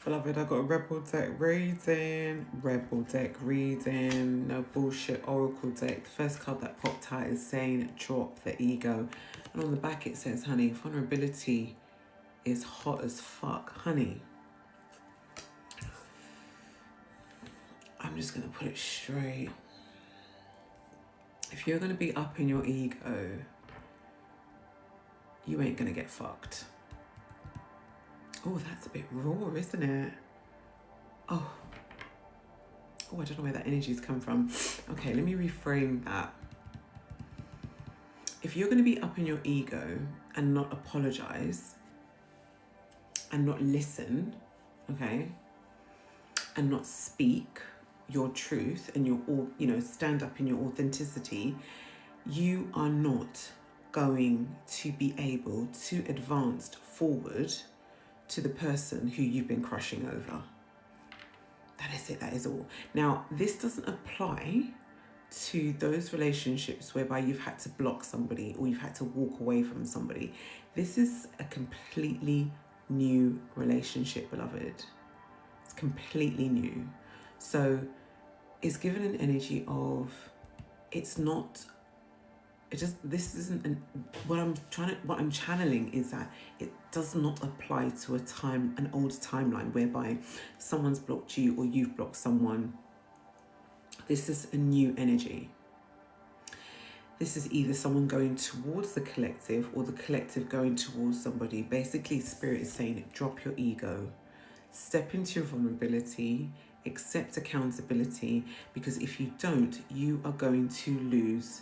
Beloved, I got a Rebel deck reading, no bullshit oracle deck. The first card that popped out is saying drop the ego. And on the back it says, honey, vulnerability is hot as fuck. Honey, I'm just going to put it straight. If you're going to be up in your ego, you ain't going to get fucked. Oh, that's a bit raw, isn't it? Oh, I don't know where that energy's come from. Okay, let me reframe that. If you're going to be up in your ego and not apologize and not listen, okay, and not speak your truth and your, stand up in your authenticity, you are not going to be able to advance forward to the person who you've been crushing over. That is it, that is all. Now, this doesn't apply to those relationships whereby you've had to block somebody or you've had to walk away from somebody. This is a completely new relationship, beloved. It's completely new. So it's given an energy of, what I'm channeling is that it does not apply to an old timeline whereby someone's blocked you or you've blocked someone. This is a new energy. This is either someone going towards the collective or the collective going towards somebody. Basically, Spirit is saying, drop your ego, step into your vulnerability, accept accountability, because if you don't, you are going to lose.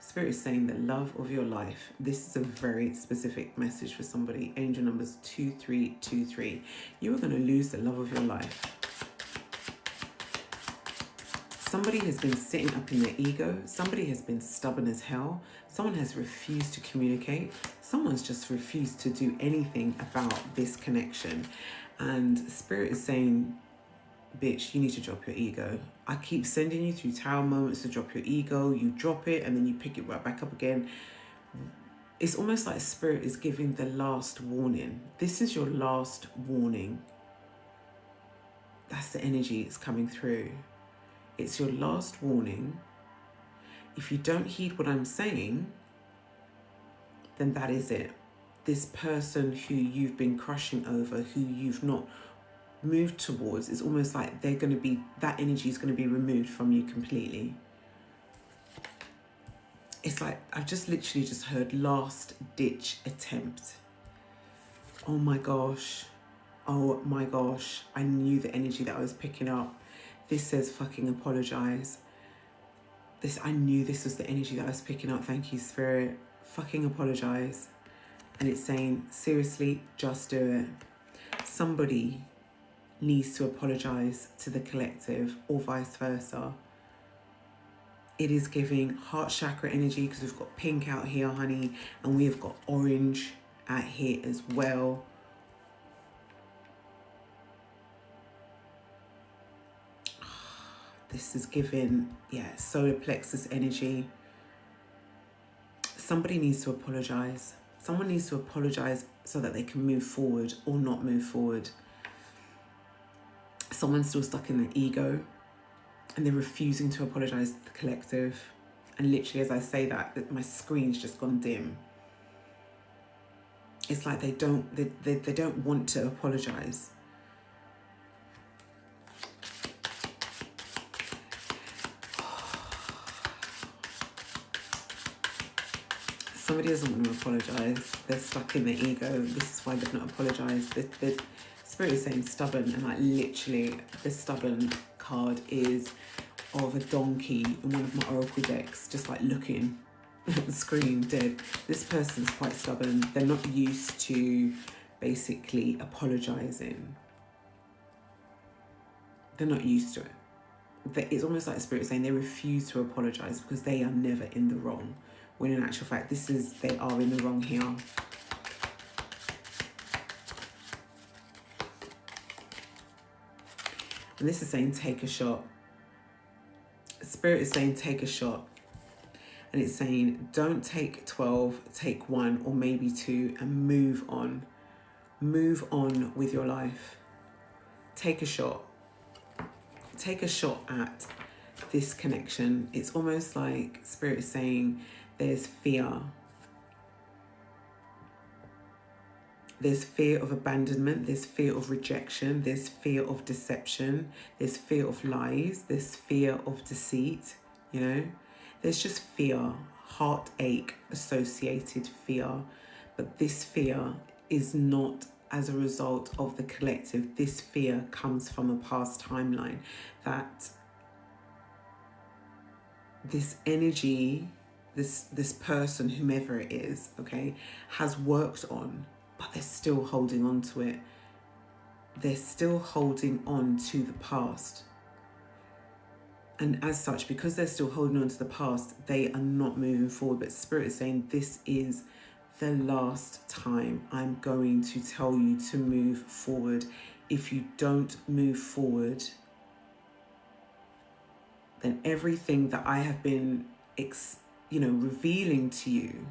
Spirit is saying the love of your life. This is a very specific message for somebody. Angel numbers 2323. You are going to lose the love of your life. Somebody has been sitting up in their ego. Somebody has been stubborn as hell. Someone has refused to communicate. Someone's just refused to do anything about this connection. And Spirit is saying, bitch, you need to drop your ego. I keep sending you through tower moments to drop your ego. You drop it and then you pick it right back up again. It's almost like Spirit is giving the last warning. This is your last warning. That's the energy that's coming through. It's your last warning. If you don't heed what I'm saying, then that is it. This person who you've been crushing over, who you've not moved towards, it's almost like that energy is going to be removed from you completely. It's like I've just literally just heard last ditch attempt. Oh my gosh, I knew the energy that I was picking up. This says fucking apologize. I knew this was the energy that I was picking up. Thank you, Spirit. Fucking apologize. And it's saying, seriously, just do it. Somebody needs to apologize to the collective or vice versa. It is giving heart chakra energy because we've got pink out here, honey, and we've got orange out here as well. This is giving, solar plexus energy. Somebody needs to apologize. Someone needs to apologize so that they can move forward or not move forward. Someone's still stuck in their ego and they're refusing to apologize to the collective. And literally, as I say that, my screen's just gone dim. It's like they don't want to apologize. Somebody doesn't want to apologise. They're stuck in their ego. This is why they've not apologised. The Spirit is saying stubborn, and like literally the stubborn card is of a donkey in one of my oracle decks, just like looking at the screen dead. This person's quite stubborn. They're not used to basically apologising. They're not used to it. It's almost like the Spirit is saying they refuse to apologise because they are never in the wrong. When in actual fact, they are in the wrong here. And this is saying take a shot. Spirit is saying take a shot. And it's saying don't take 12, take 1 or maybe 2 and move on. Move on with your life. take a shot. Take a shot at this connection. It's almost like Spirit is saying there's fear. There's fear of abandonment, there's fear of rejection, there's fear of deception, there's fear of lies, there's fear of deceit, you know? There's just fear, heartache, associated fear. But this fear is not as a result of the collective. This fear comes from a past timeline that this energy, this person, whomever it is, okay, has worked on, but they're still holding on to it. They're still holding on to the past. And as such, because they're still holding on to the past, they are not moving forward. But Spirit is saying, this is the last time I'm going to tell you to move forward. If you don't move forward, then everything that I have been, revealing to you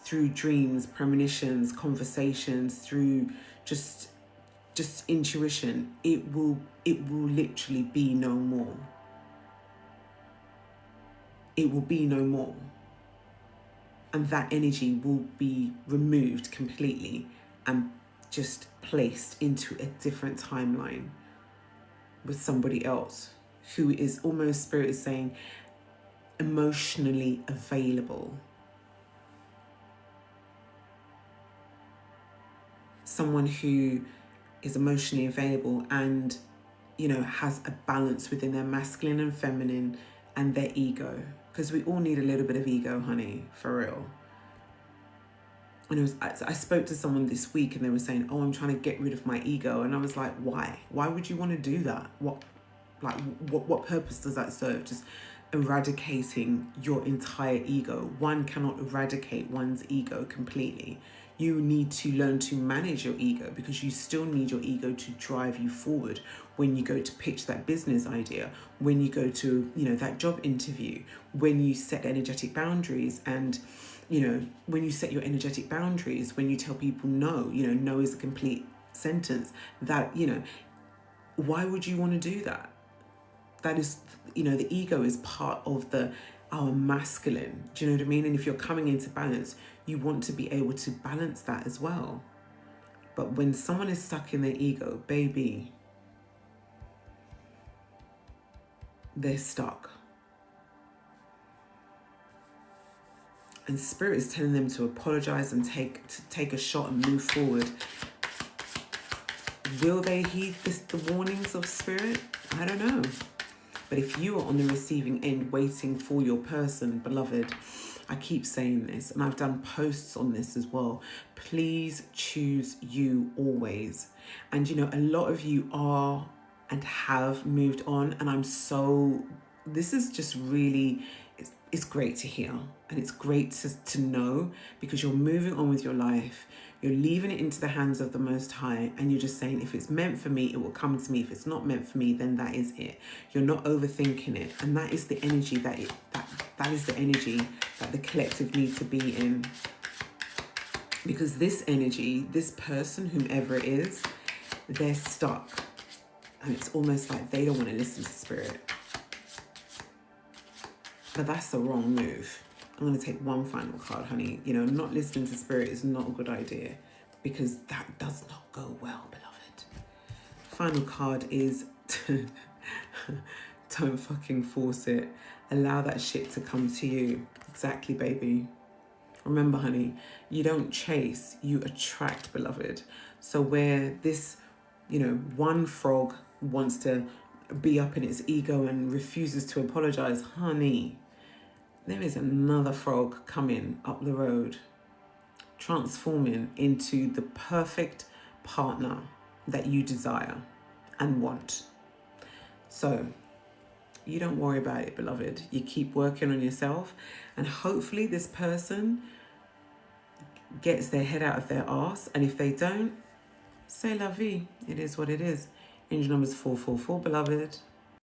through dreams, premonitions, conversations, through just intuition, it will literally be no more. It will be no more. And that energy will be removed completely and just placed into a different timeline with somebody else who is almost, Spirit is saying, emotionally available. Someone who is emotionally available and, has a balance within their masculine and feminine and their ego. Because we all need a little bit of ego, honey, for real. And I spoke to someone this week and they were saying, oh, I'm trying to get rid of my ego. And I was like, why? Why would you want to do that? What purpose does that serve? Just eradicating your entire ego. One cannot eradicate one's ego completely. You need to learn to manage your ego, because you still need your ego to drive you forward when you go to pitch that business idea, when you go to, that job interview, when you set energetic boundaries and, when you set your energetic boundaries, when you tell people no, no is a complete sentence, that, why would you want to do that? That is, the ego is part of our masculine. Do you know what I mean? And if you're coming into balance, you want to be able to balance that as well. But when someone is stuck in their ego, baby, they're stuck. And Spirit is telling them to apologize and take a shot and move forward. Will they heed the warnings of Spirit? I don't know. But if you are on the receiving end waiting for your person, beloved, I keep saying this, and I've done posts on this as well. Please choose you always. And a lot of you are and have moved on, and this is just really, it's great to hear, and it's great to know, because you're moving on with your life. You're leaving it into the hands of the Most High, and you're just saying, if it's meant for me, it will come to me. If it's not meant for me, then that is it. You're not overthinking it, and that is the energy that is the energy that the collective need to be in. Because this energy, this person, whomever it is, they're stuck, and it's almost like they don't want to listen to Spirit. But that's the wrong move. I'm going to take one final card, honey. Not listening to Spirit is not a good idea, because that does not go well, beloved. Final card is don't fucking force it. Allow that shit to come to you. Exactly, baby. Remember, honey, you don't chase, you attract, beloved. So where this, one frog wants to be up in its ego and refuses to apologize, honey, there is another frog coming up the road, transforming into the perfect partner that you desire and want. So you don't worry about it, beloved. You keep working on yourself, and hopefully this person gets their head out of their arse. And if they don't, c'est la vie. It is what it is. Angel number is 444, beloved.